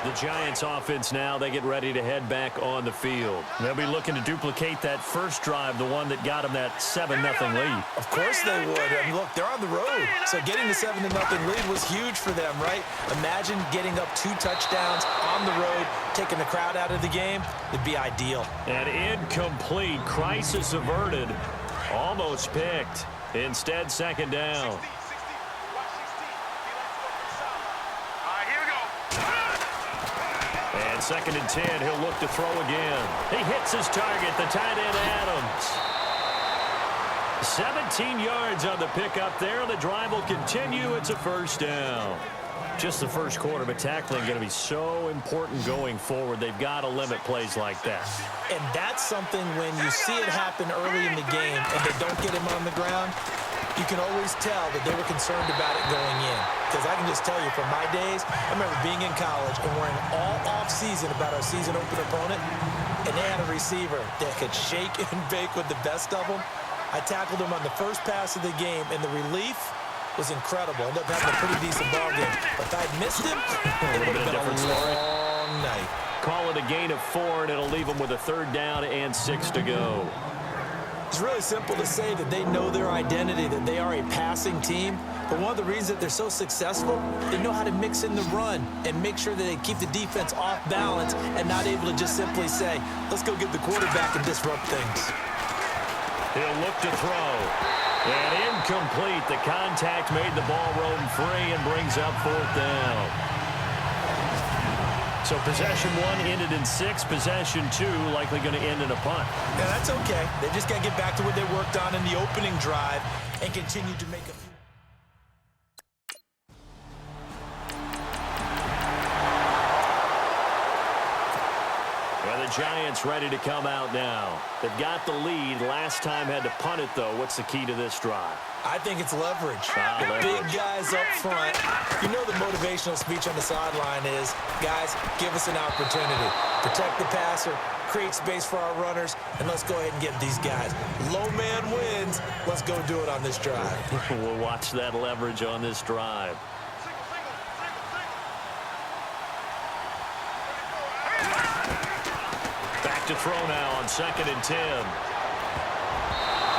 The Giants offense now, they get ready to head back on the field. They'll be looking to duplicate that first drive, the one that got them that 7-0 lead. Of course they would. And look, they're on the road. So getting the 7-0 lead was huge for them, right? Imagine getting up 2 touchdowns on the road, taking the crowd out of the game. It'd be ideal. An incomplete, crisis averted, almost picked. Instead, second down. And 2nd and 10, he'll look to throw again. He hits his target, the tight end Adams. 17 yards on the pickup there. The drive will continue. It's a first down. Just the first quarter, but tackling going to be so important going forward. They've got to limit plays like that. And that's something when you see it happen early in the game and they don't get him on the ground, you can always tell that they were concerned about it going in. Because I can just tell you from my days, I remember being in college and worrying all off-season about our season open opponent, and they had a receiver that could shake and bake with the best of them. I tackled him on the first pass of the game, and the relief was incredible. Ended up having a pretty decent ball game. But if I'd missed him, it would have been a long night. Call it a gain of 4, and it'll leave them with a 3rd down and 6 to go. It's really simple to say that they know their identity, that they are a passing team. But one of the reasons that they're so successful, they know how to mix in the run and make sure that they keep the defense off balance and not able to just simply say, let's go get the quarterback and disrupt things. He'll look to throw. And incomplete. The contact made the ball roam free and brings up 4th down. So possession 1 ended in 6. Possession 2 likely going to end in a punt. Yeah, that's okay. They just got to get back to what they worked on in the opening drive and continue to make a few. The Giants ready to come out now. They've got the lead. Last time had to punt it, though. What's the key to this drive? I think it's leverage. The big guys up front. You know the motivational speech on the sideline is, guys, give us an opportunity. Protect the passer, create space for our runners, and let's go ahead and get these guys. Low man wins. Let's go do it on this drive. We'll watch that leverage on this drive. To throw now on 2nd and 10.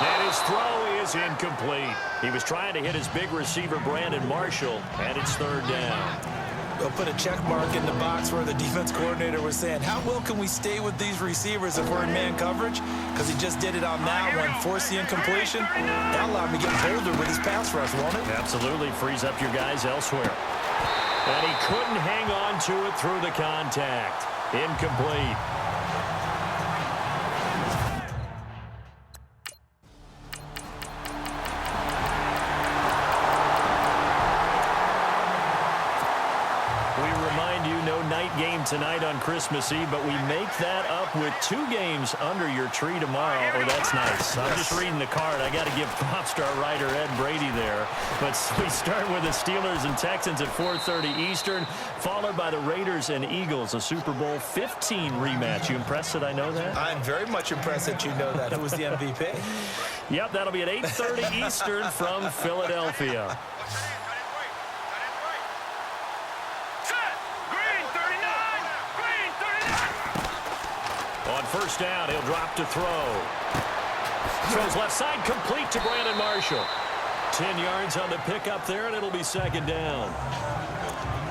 And his throw is incomplete. He was trying to hit his big receiver, Brandon Marshall, and it's 3rd down. They'll put a check mark in the box where the defense coordinator was saying, how well can we stay with these receivers if we're in man coverage? Because he just did it on that one, forced the incompletion. That'll allow him to get bolder with his pass rush, won't it? Absolutely. Frees up your guys elsewhere. And he couldn't hang on to it through the contact. Incomplete. Game tonight on Christmas Eve, but we make that up with 2 games under your tree tomorrow. Oh, that's nice. I'm just reading the card. I got to give props to our writer, Ed Brady, there. But we start with the Steelers and Texans at 4:30 Eastern, followed by the Raiders and Eagles, a Super Bowl 15 rematch. You impressed that I know that? I'm very much impressed that you know that. Who was the MVP? Yep, that'll be at 8:30 Eastern from Philadelphia. On 1st down, he'll drop to throw. Throws left side, complete to Brandon Marshall. 10 yards on the pickup there, and it'll be 2nd down.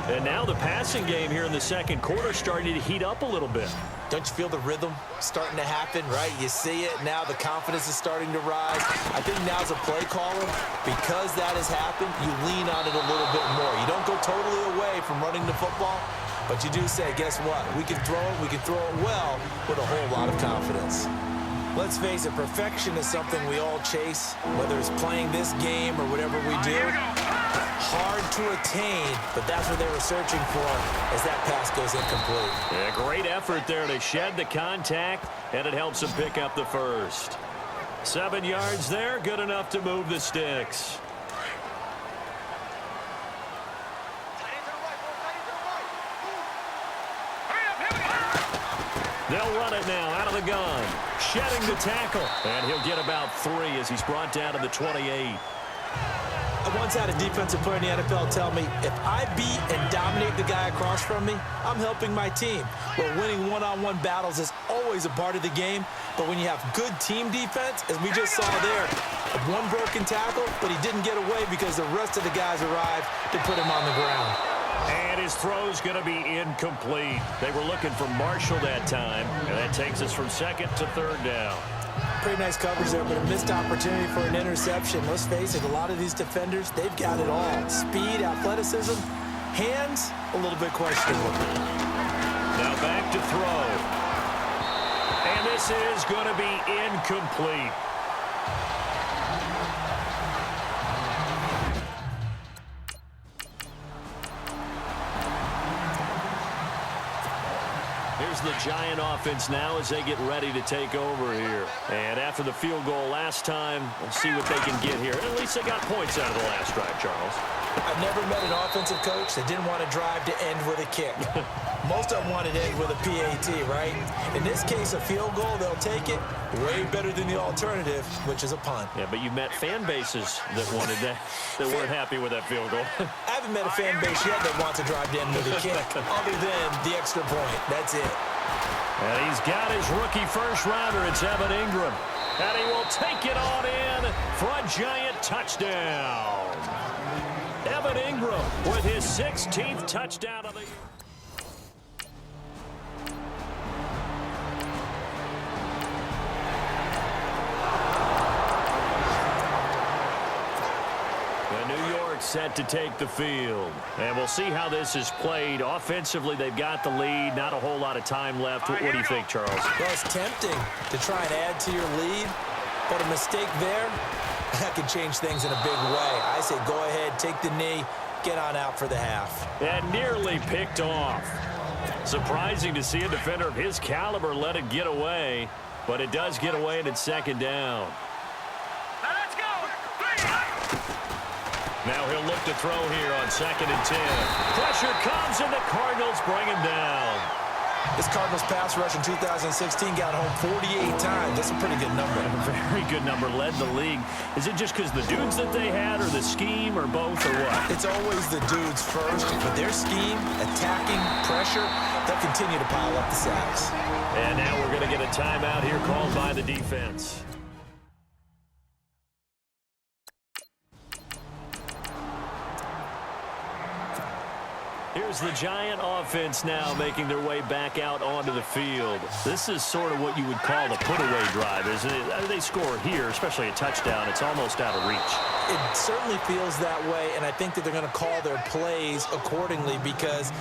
And now the passing game here in the 2nd quarter starting to heat up a little bit. Don't you feel the rhythm starting to happen, right? You see it now. The confidence is starting to rise. I think now's a play caller. Because that has happened, you lean on it a little bit more. You don't go totally away from running the football. But you do say, guess what? We can throw it well with a whole lot of confidence. Let's face it, perfection is something we all chase, whether it's playing this game or whatever we do. Hard to attain, but that's what they were searching for as that pass goes incomplete. Yeah, great effort there to shed the contact, and it helps them pick up the first. 7 yards there, good enough to move the sticks. They'll run it now out of the gun. Shedding the tackle. And he'll get about 3 as he's brought down to the 28. I once had a defensive player in the NFL tell me, if I beat and dominate the guy across from me, I'm helping my team. Well, winning one-on-one battles is always a part of the game, but when you have good team defense, as we just saw there, one broken tackle, but he didn't get away because the rest of the guys arrived to put him on the ground. And his throw's going to be incomplete. They were looking for Marshall that time, and that takes us from second to third down. Pretty nice coverage there, but a missed opportunity for an interception. Let's face it, a lot of these defenders, they've got it all. Speed, athleticism, hands, a little bit questionable. Now back to throw. And this is going to be incomplete. Here's the Giant offense now as they get ready to take over here. And after the field goal last time, we'll see what they can get here. At least they got points out of the last drive, Charles. I've never met an offensive coach that didn't want to drive to end with a kick. Most of them wanted to end with a PAT, right? In this case, a field goal, they'll take it. Way better than the alternative, which is a punt. Yeah, but you met fan bases that wanted that, that weren't happy with that field goal. I haven't met a fan base yet that wants to drive to end with a kick, other than the extra point. That's it. And he's got his rookie first-rounder. It's Evan Ingram. And he will take it on in for a Giant touchdown. Evan Ingram with his 16th touchdown of the year. Set to take the field. And we'll see how this is played. Offensively, they've got the lead. Not a whole lot of time left. What do you think, Charles? Well, it's tempting to try and add to your lead, but a mistake there, that could change things in a big way. I say go ahead, take the knee, get on out for the half. And nearly picked off. Surprising to see a defender of his caliber let it get away, but it does get away and it's second down. Now he'll look to throw here on 2nd and 10. Pressure comes, and the Cardinals bring him down. This Cardinals pass rush in 2016 got home 48 times. That's a pretty good number. A very good number. Led the league. Is it just because the dudes that they had, or the scheme, or both, or what? It's always the dudes first, but their scheme, attacking, pressure, they'll continue to pile up the sacks. And now we're going to get a timeout here called by the defense. Here's the Giant offense now making their way back out onto the field. This is sort of what you would call a put-away drive, isn't it? They score here, especially a touchdown. It's almost out of reach. It certainly feels that way, and I think that they're going to call their plays accordingly, because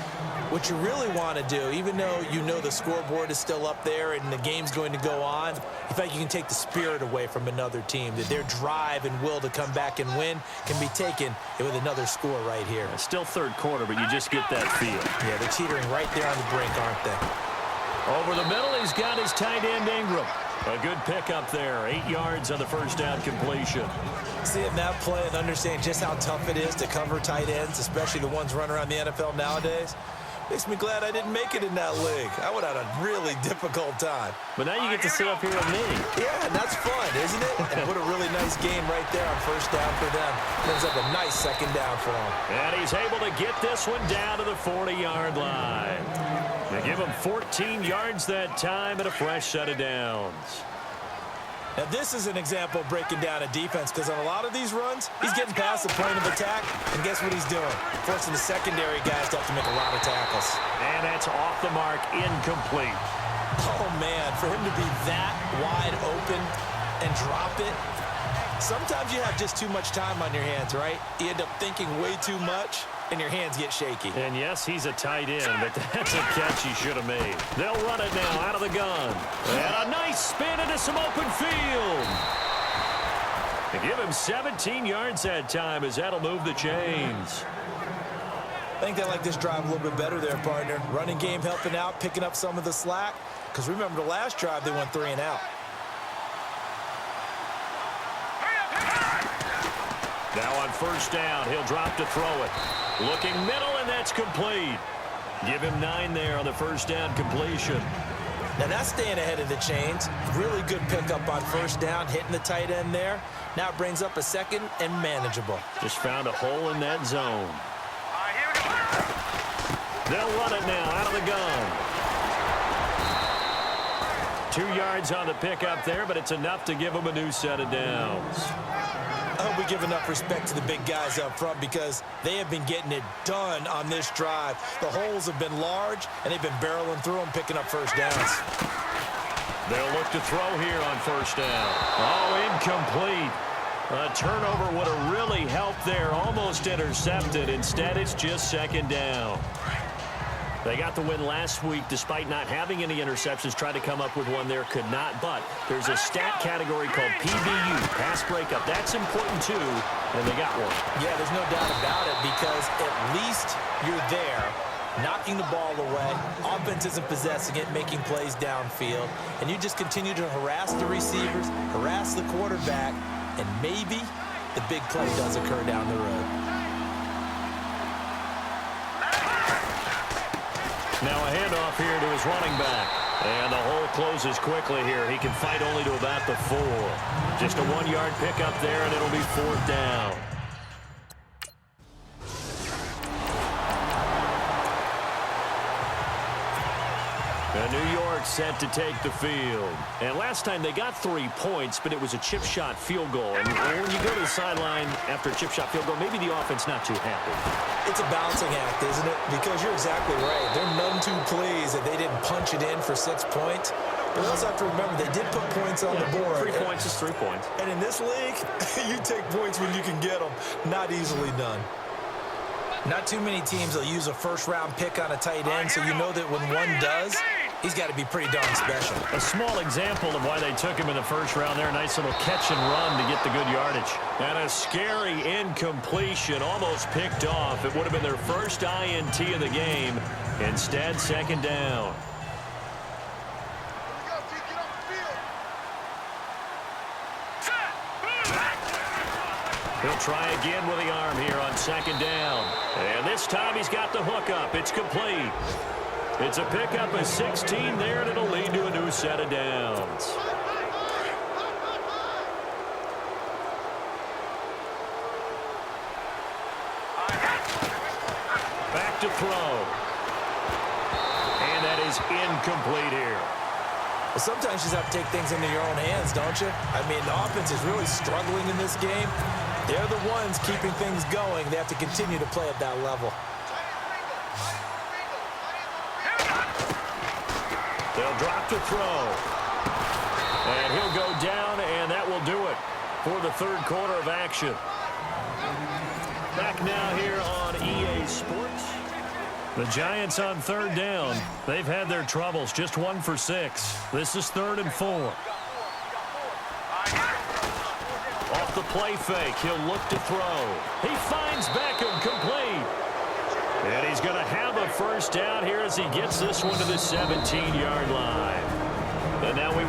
what you really want to do, even though you know the scoreboard is still up there and the game's going to go on, you think you can take the spirit away from another team, that their drive and will to come back and win can be taken with another score right here. It's still third quarter, but you just get that feel. Yeah, they're teetering right there on the brink, aren't they? Over the middle, he's got his tight end, Ingram. A good pickup there. 8 yards on the first down completion. Seeing that play and understand just how tough it is to cover tight ends, especially the ones running around the NFL nowadays, makes me glad I didn't make it in that league. I would have had a really difficult time. But now you get to sit up here with me. Yeah, and that's fun, isn't it? And what a really nice game right there on first down for them. Brings up a nice second down for them. And he's able to get this one down to the 40-yard line. They give him 14 yards that time and a fresh set of downs. Now, this is an example of breaking down a defense, because on a lot of these runs, he's getting past the point of attack, and guess what he's doing? Forcing the secondary guys to have to make a lot of tackles. And that's off the mark, incomplete. Oh, man, for him to be that wide open and drop it, sometimes you have just too much time on your hands, right? You end up thinking way too much, and your hands get shaky. And yes, he's a tight end, but that's a catch he should have made. They'll run it now out of the gun. And a nice spin into some open field. They give him 17 yards that time, as that'll move the chains. I think they like this drive a little bit better there, partner. Running game helping out, picking up some of the slack. Because remember, the last drive, they went 3 and out. Now on first down, he'll drop to throw it. Looking middle, and that's complete. Give him 9 there on the first down completion. Now that's staying ahead of the chains. Really good pickup on first down, hitting the tight end there. Now it brings up a second and manageable. Just found a hole in that zone. They'll run it now out of the gun. 2 yards on the pickup there, but it's enough to give them a new set of downs. I hope we give enough respect to the big guys up front because they have been getting it done on this drive. The holes have been large, and they've been barreling through them, picking up first downs. They'll look to throw here on first down. Oh, incomplete. A turnover would have really helped there. Almost intercepted. Instead, it's just second down. They got the win last week despite not having any interceptions. Tried to come up with one there, could not. But there's a stat category called PBU, pass breakup. That's important too, and they got one. Yeah, there's no doubt about it because at least you're there, knocking the ball away. Offense isn't possessing it, making plays downfield. And you just continue to harass the receivers, harass the quarterback, and maybe the big play does occur down the road. Now a handoff here to his running back. And the hole closes quickly here. He can fight only to about the 4. Just a 1-yard pickup there, and it'll be 4th down. New York set to take the field. And last time they got 3 points, but it was a chip shot field goal. And when you go to the sideline after a chip shot field goal, maybe the offense not too happy. It's a balancing act, isn't it? Because you're exactly right. They're none too pleased that they didn't punch it in for 6 points. But we also have to remember they did put points on the board. 3 points is 3 points. And in this league, you take points when you can get them. Not easily done. Not too many teams will use a first-round pick on a tight end, so you know that when one does, he's got to be pretty darn special. A small example of why they took him in the first round there. Nice little catch and run to get the good yardage. And a scary incompletion, almost picked off. It would have been their first INT of the game. Instead, second down. He'll try again with the arm here on second down. And this time he's got the hook up. It's complete. It's a pickup of 16 there, and it'll lead to a new set of downs. Back to throw. And that is incomplete here. Well, sometimes you just have to take things into your own hands, don't you? I mean, the offense is really struggling in this game. They're the ones keeping things going. They have to continue to play at that level. They'll drop to throw. And he'll go down, and that will do it for the third quarter of action. Back now here on EA Sports. The Giants on third down. They've had their troubles, just 1 for 6. This is 3rd and 4. Off the play fake, he'll look to throw. He finds Beckham complete. And he's going to have a first down here as he gets this one to the 17-yard line. And now we